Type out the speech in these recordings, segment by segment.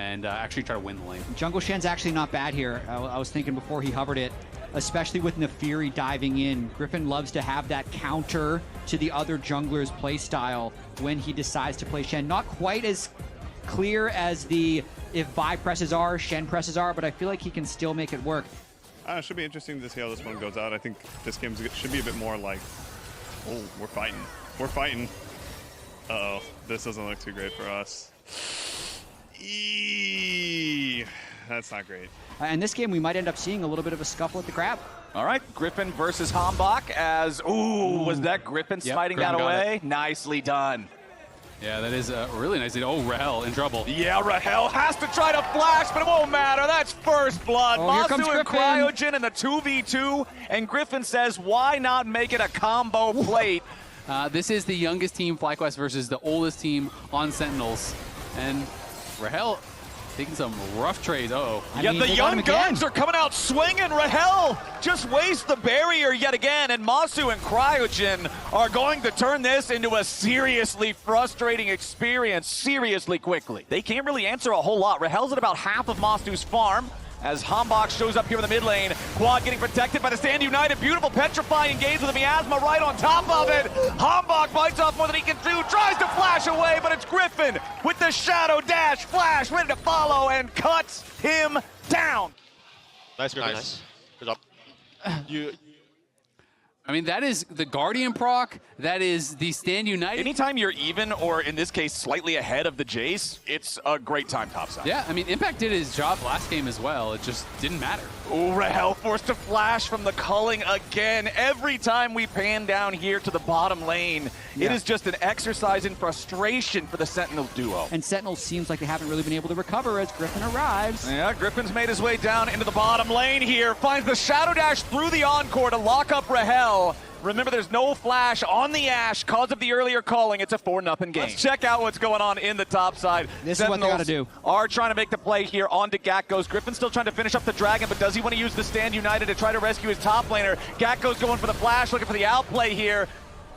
and actually try to win the lane. Jungle Shen's actually not bad here. I was thinking before he hovered it, especially with Nefiri diving in. Griffin loves to have that counter to the other jungler's playstyle when he decides to play Shen. Not quite as clear as the if Vi presses R, Shen presses R, but I feel like he can still make it work. It should be interesting to see how this one goes out. I think this game should be a bit more like, oh, we're fighting. We're fighting. Uh-oh, this doesn't look too great for us. That's not great. In this game, we might end up seeing a little bit of a scuffle at the grab. All right, Griffin versus Hambach as, was that Griffin smiting that away? Nicely done. Yeah, that is really nice. Oh, Rahel in trouble. Yeah, Rahel has to try to flash, but it won't matter. That's first blood. Masu and Cryogen in the 2v2, and Griffin says, why not make it a combo plate? This is the youngest team, FlyQuest, versus the oldest team on Sentinels. And Rahel taking some rough trades. Uh-oh. Yeah, the young guns are coming out swinging. Rahel just wastes the barrier yet again, and Masu and Cryogen are going to turn this into a seriously frustrating experience seriously quickly. They can't really answer a whole lot. Rahel's at about half of Masu's farm as Hambach shows up here in the mid lane. Quad getting protected by the Stand United. Beautiful petrifying gaze with a miasma right on top of it. Hambach bites off more than he can do, tries to flash away, but it's Griffin with the shadow dash flash, ready to follow and cuts him down. Nice, Griffin. Nice. Good job. I mean, that is the Guardian proc, that is the Stand United. Anytime you're even, or in this case, slightly ahead of the Jace, it's a great time topside. Yeah, I mean, Impact did his job last game as well. It just didn't matter. Oh, Rahel forced to flash from the culling again. Every time we pan down here to the bottom lane, it is just an exercise in frustration for the Sentinel duo. And Sentinel seems like they haven't really been able to recover as Griffin arrives. Yeah, Griffin's made his way down into the bottom lane here, finds the Shadow Dash through the Encore to lock up Rahel. Remember, there's no flash on the Ashe cause of the earlier calling. It's a 4-0 game. Let's check out what's going on in the top side. This is what they got to do. Are trying to make the play here onto Gakko's. Griffin's still trying to finish up the Dragon, but does he want to use the Stand United to try to rescue his top laner? Gakko's going for the flash, looking for the outplay here.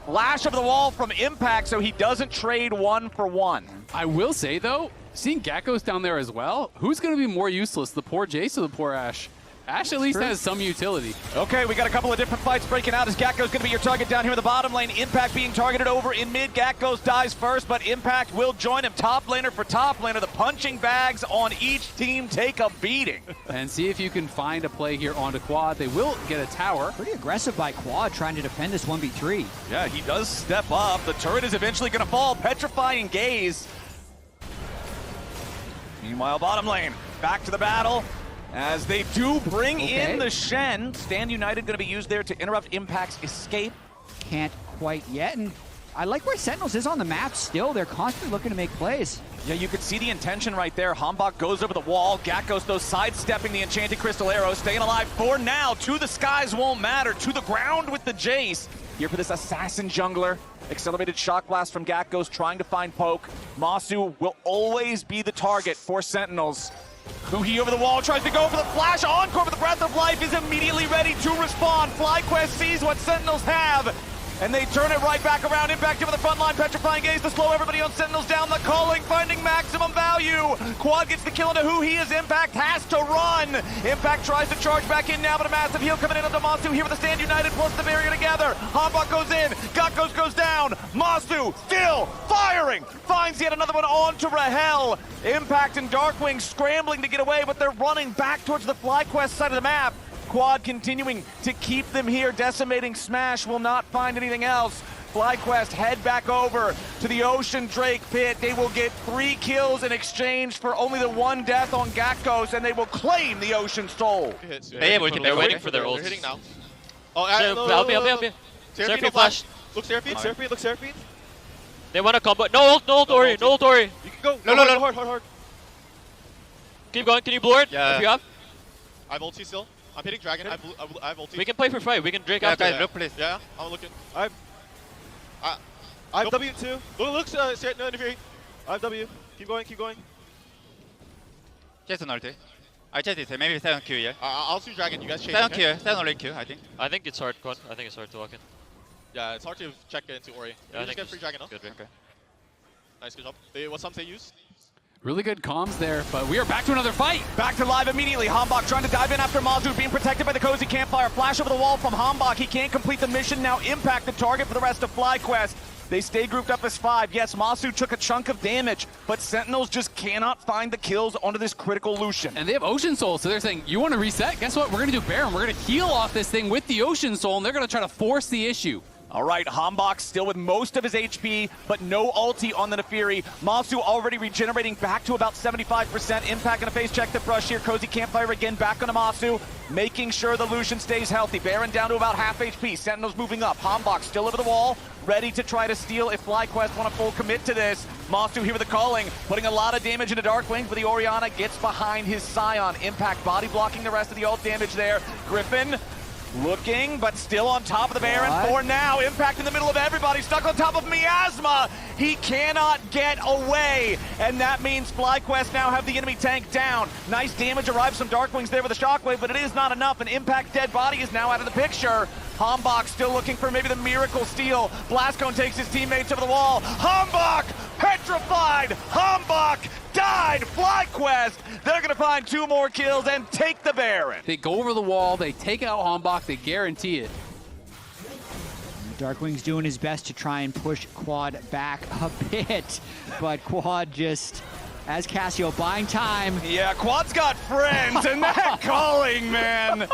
Flash over the wall from Impact, so he doesn't trade 1 for 1. I will say, though, seeing Gakko's down there as well, who's going to be more useless, the poor Jace or the poor Ashe? Ashe at least has some utility. Okay, we got a couple of different fights breaking out as Gakko's going to be your target down here in the bottom lane. Impact being targeted over in mid. Gakko's dies first, but Impact will join him. Top laner for top laner. The punching bags on each team take a beating. And see if you can find a play here onto Quad. They will get a tower. Pretty aggressive by Quad trying to defend this 1v3. Yeah, he does step up. The turret is eventually going to fall. Petrifying gaze. Meanwhile, bottom lane, back to the battle. As they do bring in the Shen. Stand United going to be used there to interrupt Impact's escape. Can't quite yet, and I like where Sentinels is on the map still. They're constantly looking to make plays. Yeah, you could see the intention right there. Hambach goes over the wall. Gakko's though sidestepping the Enchanted Crystal Arrow, staying alive for now. To the skies won't matter. To the ground with the Jace. Here for this Assassin jungler. Accelerated Shock Blast from Gakko's trying to find poke. Masu will always be the target for Sentinels. Huhi over the wall, tries to go for the flash. Encore with the Breath of Life is immediately ready to respond. FlyQuest sees what Sentinels have, and they turn it right back around. Impact over the front line, petrifying gaze to slow everybody on Sentinels down. The calling, finding maximum value. Quad gets the kill into Huhi as Impact has to run. Impact tries to charge back in now, but a massive heal coming in onto Masu here with the Stand United plus the barrier together. Hambach goes in, Gakko's goes down. Masu still firing, finds yet another one onto Rahel. Impact and Darkwing scrambling to get away, but they're running back towards the FlyQuest side of the map. Quad continuing to keep them here. Decimating Smash will not find anything else. FlyQuest head back over to the Ocean Drake pit. They will get 3 kills in exchange for only the 1 death on Gakko's, and they will claim the Ocean Soul. They're waiting for their ults. They're hitting now. Oh, help me. Seraphine flash. Look Seraphine, look Seraphine. They want to combo. No ult, Ori. No ult, Ori. You can go. No. Hard. Keep going. Can you blue it? Yeah. If you have? I have ulti still. I'm hitting Dragon. I have ulti. We can play for fight. We can Drake after. Look, please. Yeah, I'm looking. I have W too. Look, no, interfering. I have W. Keep going. Chase on ulti. I chase it, maybe 7 Q, yeah? I'll do Dragon, you guys chase. 7 Q, 7 only Q, I think. I think it's hard, Quad. I think it's hard to walk in. Yeah, it's hard to check into Ori. Yeah, I just think get free Dragon, no? Good. Okay. Nice, good job. What some they use? Really good comms there, but we are back to another fight. Back to live immediately. Hambach trying to dive in after Mazu, being protected by the cozy campfire. Flash over the wall from Hambach. He can't complete the mission. Now Impact the target for the rest of FlyQuest. They stay grouped up as 5. Yes, Mazu took a chunk of damage, but Sentinels just cannot find the kills onto this critical Lucian. And they have Ocean Soul, so they're saying, you want to reset? Guess what? We're going to do Baron. We're going to heal off this thing with the Ocean Soul, and they're going to try to force the issue. All right, Hambach still with most of his HP, but no ulti on the Nefiri. Mazu already regenerating back to about 75%. Impact gonna face check the brush here. Cozy Campfire again back onto Mazu, making sure the Lucian stays healthy. Baron down to about half HP. Sentinels moving up. Hambach still over the wall, ready to try to steal if FlyQuest want to full commit to this. Mazu here with the calling, putting a lot of damage into Darkwing, but the Orianna gets behind his Scion. Impact body blocking the rest of the ult damage there. Griffin looking, but still on top of the Baron for now. Impact in the middle of everybody, stuck on top of Miasma. He cannot get away, and that means FlyQuest now have the enemy tank down. Nice damage arrives from Darkwings there with a shockwave, but it is not enough, and Impact dead body is now out of the picture. Hambach still looking for maybe the miracle steal. Blastcone takes his teammates over the wall. Hambach petrified. Hambach died. FlyQuest, they're gonna find 2 more kills and take the Baron. They go over the wall, they take out Hambach, they guarantee it. Darkwing's doing his best to try and push Quad back a bit, but Quad just, as Cassio, buying time. Yeah, Quad's got friends, and that calling, man.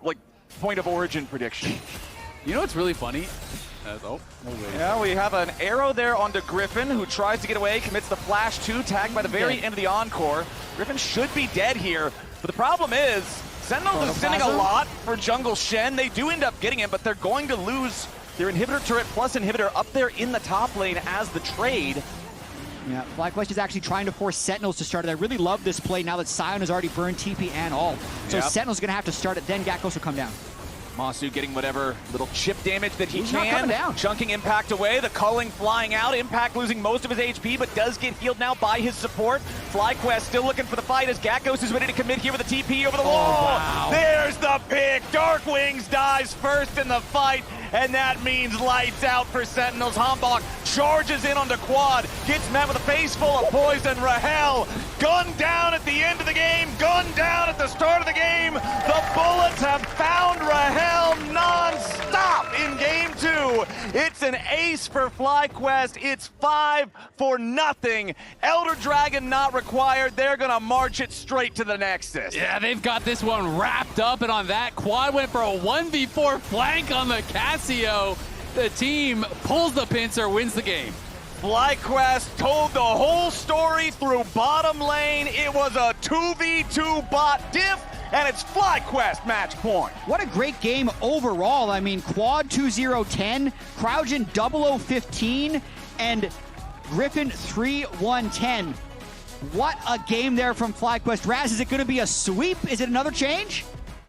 Like, point of origin prediction. You know what's really funny? Yeah, we have an arrow there onto Griffin, who tries to get away, commits the flash 2, tagged by the very end of the Encore. Griffin should be dead here, but the problem is, Sentinels is sending a lot for Jungle Shen. They do end up getting him, but they're going to lose their inhibitor turret plus inhibitor up there in the top lane as the trade. Yeah, FlyQuest is actually trying to force Sentinels to start it. I really love this play now that Scion has already burned TP and ult. So Sentinels are going to have to start it, then Gakkos will come down. Mazu getting whatever little chip damage that he He's not coming down. Chunking Impact away, the culling flying out. Impact losing most of his HP, but does get healed now by his support. FlyQuest still looking for the fight as Gakkos is ready to commit here with a TP over the wall. Wow. There's the pick. Darkwings dies first in the fight, and that means lights out for Sentinels. Hambach charges in onto Quad, gets met with a face full of poison. Rahel gunned down at the end of the game, gunned down at the start of the game. The bullets have found Rahel non-stop in game 2. It's an ace for FlyQuest. It's 5-0. Elder Dragon not required. They're gonna march it straight to the Nexus. Yeah, they've got this one wrapped up, and on that, Quad went for a 1v4 flank on the Cassio. The team pulls the pincer, wins the game. FlyQuest told the whole story through bottom lane. It was a 2v2 bot diff, and it's FlyQuest match point. What a great game overall. I mean, Quad 2-0-10, Crouchen 0-0-15, and Griffin 3-1-10. What a game there from FlyQuest. Raz, is it going to be a sweep? Is it another change?